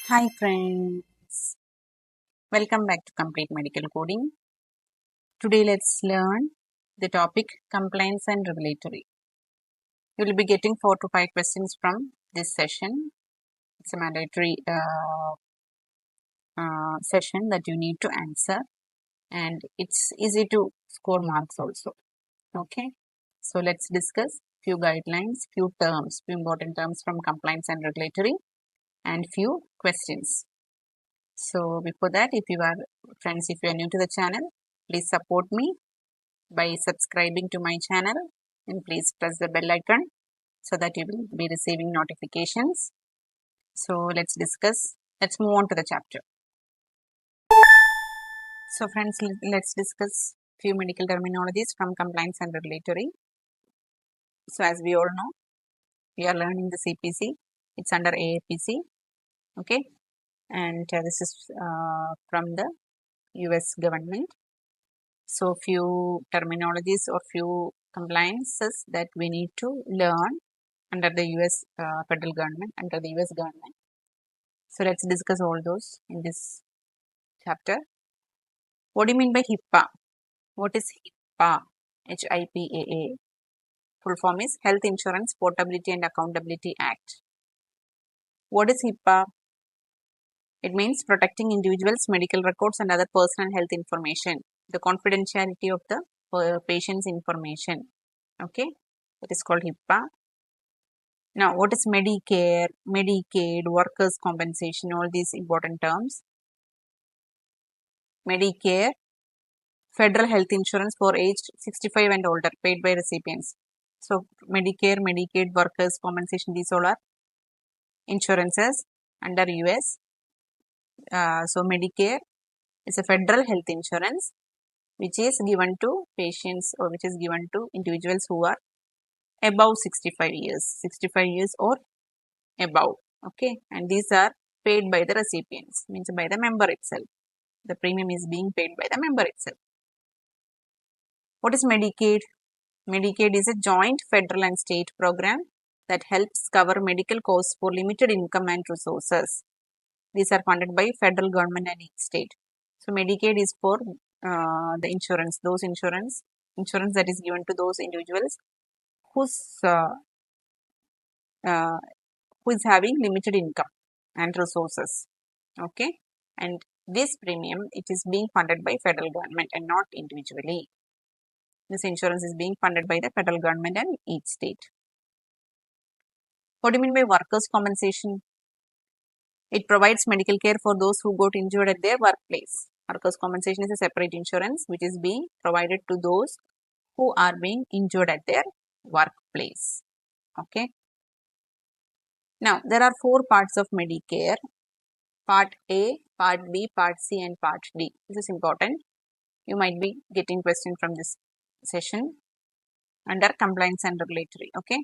Hi friends, welcome back to Complete Medical Coding. Today let's learn the topic compliance and regulatory. You will be getting 4 to 5 questions from this session. It's a mandatory session that you need to answer, and it's easy to score marks also. Okay, so let's discuss few guidelines, few terms, few important terms from compliance and regulatory, and few questions. So before that, if you are new to the channel, please support me by subscribing to my channel and please press the bell icon so that you will be receiving notifications. So let's move on to the chapter. So friends, let's discuss few medical terminologies from compliance and regulatory. So as we all know, we are learning the CPC. It's under AAPC. Okay. And this is from the US government. So few terminologies or few compliances that we need to learn under the US federal government, under the US government. So let's discuss all those in this chapter. What do you mean by HIPAA? What is HIPAA? HIPAA. Full form is Health Insurance Portability and Accountability Act. What is HIPAA? It means protecting individuals' medical records and other personal health information. The confidentiality of the patient's information. Okay, that is called HIPAA. Now, what is Medicare, Medicaid, workers' compensation, all these important terms? Medicare, federal health insurance for aged 65 and older, paid by recipients. So, Medicare, Medicaid, workers' compensation, these all are insurances under US. So, Medicare is a federal health insurance which is given to patients or which is given to individuals who are above 65 years or above. Okay, and these are paid by the recipients, means by the member itself. The premium is being paid by the member itself. What is Medicaid? Medicaid is a joint federal and state program that helps cover medical costs for limited income and resources. These are funded by federal government and each state. So Medicaid is for the insurance, insurance that is given to those individuals who is having limited income and resources. Okay, and this premium, it is being funded by federal government and not individually. This insurance is being funded by the federal government and each state. What do you mean by workers' compensation? It provides medical care for those who got injured at their workplace. Workers' compensation is a separate insurance which is being provided to those who are being injured at their workplace. Okay. Now, there are 4 parts of Medicare. Part A, Part B, Part C and Part D. This is important. You might be getting question from this session under compliance and regulatory. Okay.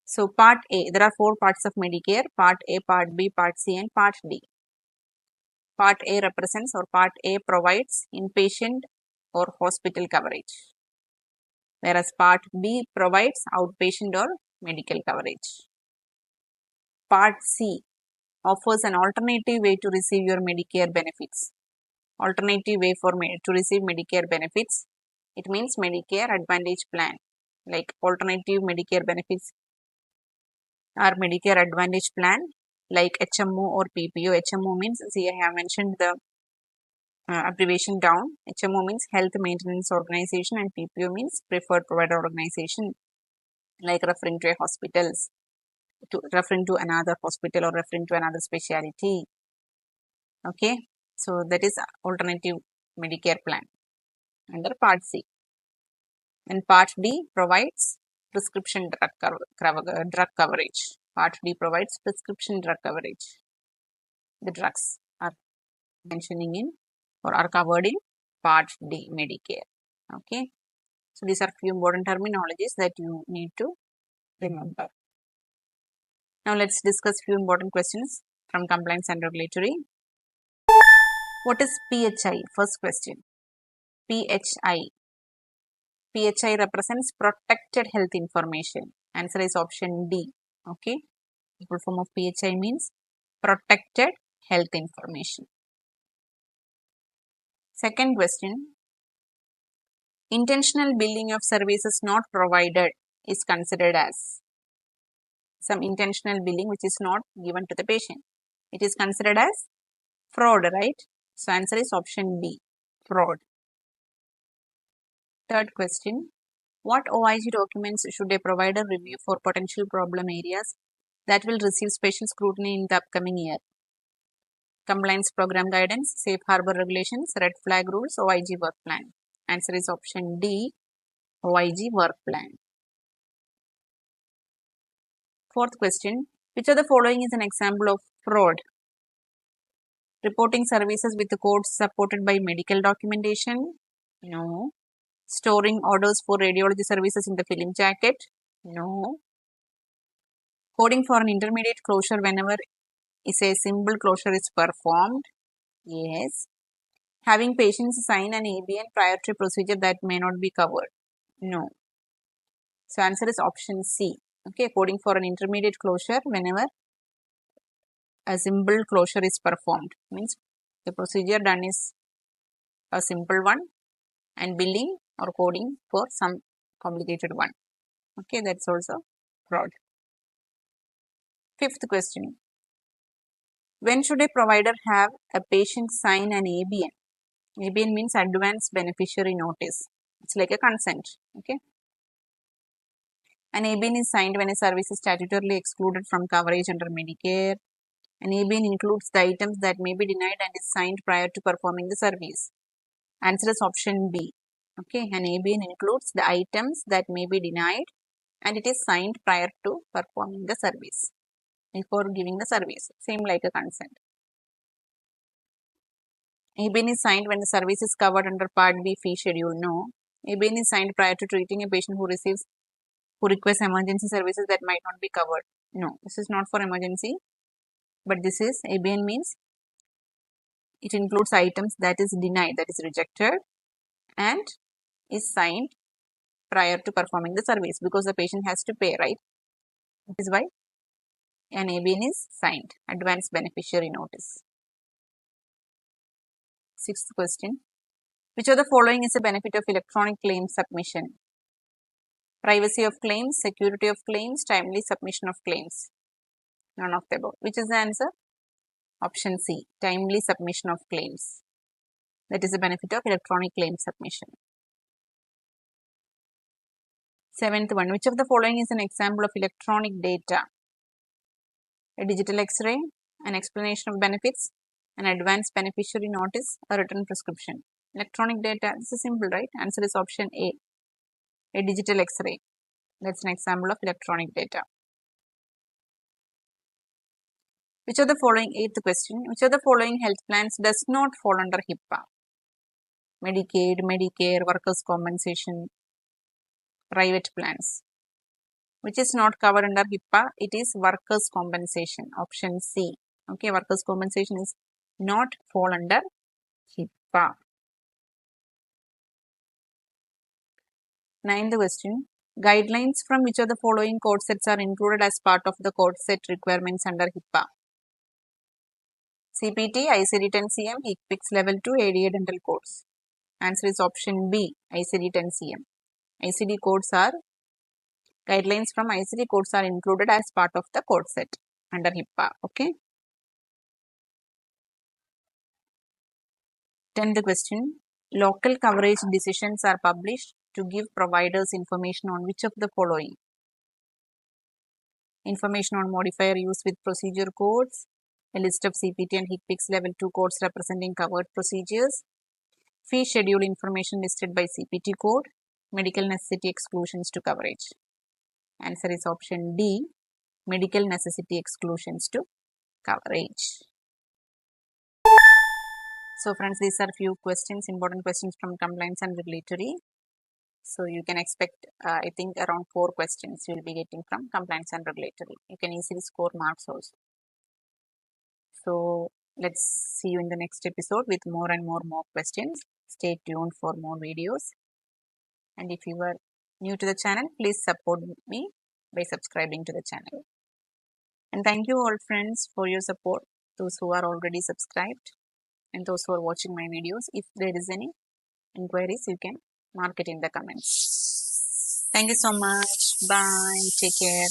So, Part A, there are 4 parts of Medicare. Part A, Part B, Part C and Part D. Part A represents or Part A provides inpatient or hospital coverage, whereas Part B provides outpatient or medical coverage. Part C offers an alternative way to receive your Medicare benefits. Alternative way to receive Medicare benefits, it means Medicare Advantage Plan. Like alternative Medicare benefits are Medicare Advantage Plan like HMO or PPO. HMO means, see, I have mentioned the abbreviation down. HMO means Health Maintenance Organization and PPO means Preferred Provider Organization, like referring to a hospitals, referring to another hospital or referring to another specialty. Okay, so that is alternative Medicare plan under Part C. And Part D provides prescription drug coverage. Part D provides prescription drug coverage. The drugs are mentioning in or are covered in Part D Medicare. Okay, so these are few important terminologies that you need to remember. Now let's discuss few important questions from compliance and regulatory. What is PHI? First question. PHI. PHI represents protected health information. Answer is option D. Okay. The full form of PHI means protected health information. Second question. Intentional billing of services not provided is considered as some intentional billing which is not given to the patient. It is considered as fraud, right? So answer is option B, fraud. Third question. What OIG documents should a provider review for potential problem areas that will receive special scrutiny in the upcoming year? Compliance program guidance, safe harbor regulations, red flag rules, OIG work plan. Answer is option D, OIG work plan. Fourth question. Which of the following is an example of fraud? Reporting services with the codes supported by medical documentation? No. Storing orders for radiology services in the film jacket? No. Coding for an intermediate closure whenever a simple closure is performed? Yes. Having patients sign an ABN prior to a procedure that may not be covered? No. So answer is option C. Okay, coding for an intermediate closure whenever a simple closure is performed. Means the procedure done is a simple one and billing or coding for some complicated one. Okay, that's also fraud. Fifth question. When should a provider have a patient sign an ABN? ABN means advance beneficiary notice. It's like a consent. Okay. An ABN is signed when a service is statutorily excluded from coverage under Medicare. An ABN includes the items that may be denied and is signed prior to performing the service. Answer is option B. Okay, an ABN includes the items that may be denied and it is signed prior to performing the service, before giving the service, same like a consent. ABN is signed when the service is covered under Part B fee schedule. No. ABN is signed prior to treating a patient who requests emergency services that might not be covered. No, this is not for emergency, but this is ABN means it includes items that is denied, that is rejected, and is signed prior to performing the service because the patient has to pay, right? That is why an ABN is signed, advance beneficiary notice. Sixth question. Which of the following is a benefit of electronic claim submission? Privacy of claims, security of claims, timely submission of claims. None of the above. Which is the answer? Option C, timely submission of claims. That is the benefit of electronic claim submission. Seventh one, which of the following is an example of electronic data? A digital X-ray, an explanation of benefits, an advance beneficiary notice, a written prescription. Electronic data, this is simple, right? Answer is option A digital X-ray. That's an example of electronic data. Which of the following, eighth question, which of the following health plans does not fall under HIPAA? Medicaid, Medicare, workers' compensation, private plans. Which is not covered under HIPAA? It is workers' compensation, option C. Okay, workers' compensation is not fall under HIPAA. Ninth question. Guidelines from which of the following code sets are included as part of the code set requirements under HIPAA? CPT, ICD-10-CM, HCPCS Level 2, ADA Dental Codes. Answer is option B, ICD-10-CM. ICD codes are, guidelines from ICD codes are included as part of the code set under HIPAA. Okay. 10th question. Local coverage decisions are published to give providers information on which of the following? Information on modifier used with procedure codes, a list of CPT and HCPCS Level 2 codes representing covered procedures, fee schedule information listed by CPT code, medical necessity exclusions to coverage. Answer is option D, medical necessity exclusions to coverage. So friends, these are few questions, important questions from compliance and regulatory. So you can expect, I think around 4 questions you will be getting from compliance and regulatory. You can easily score marks also. So let's see you in the next episode with more and more questions. Stay tuned for more videos. And if you are new to the channel, please support me by subscribing to the channel. And thank you all friends for your support. those who are already subscribed and those who are watching my videos. If there is any inquiries, you can mark it in the comments. Thank you so much. Bye. Take care.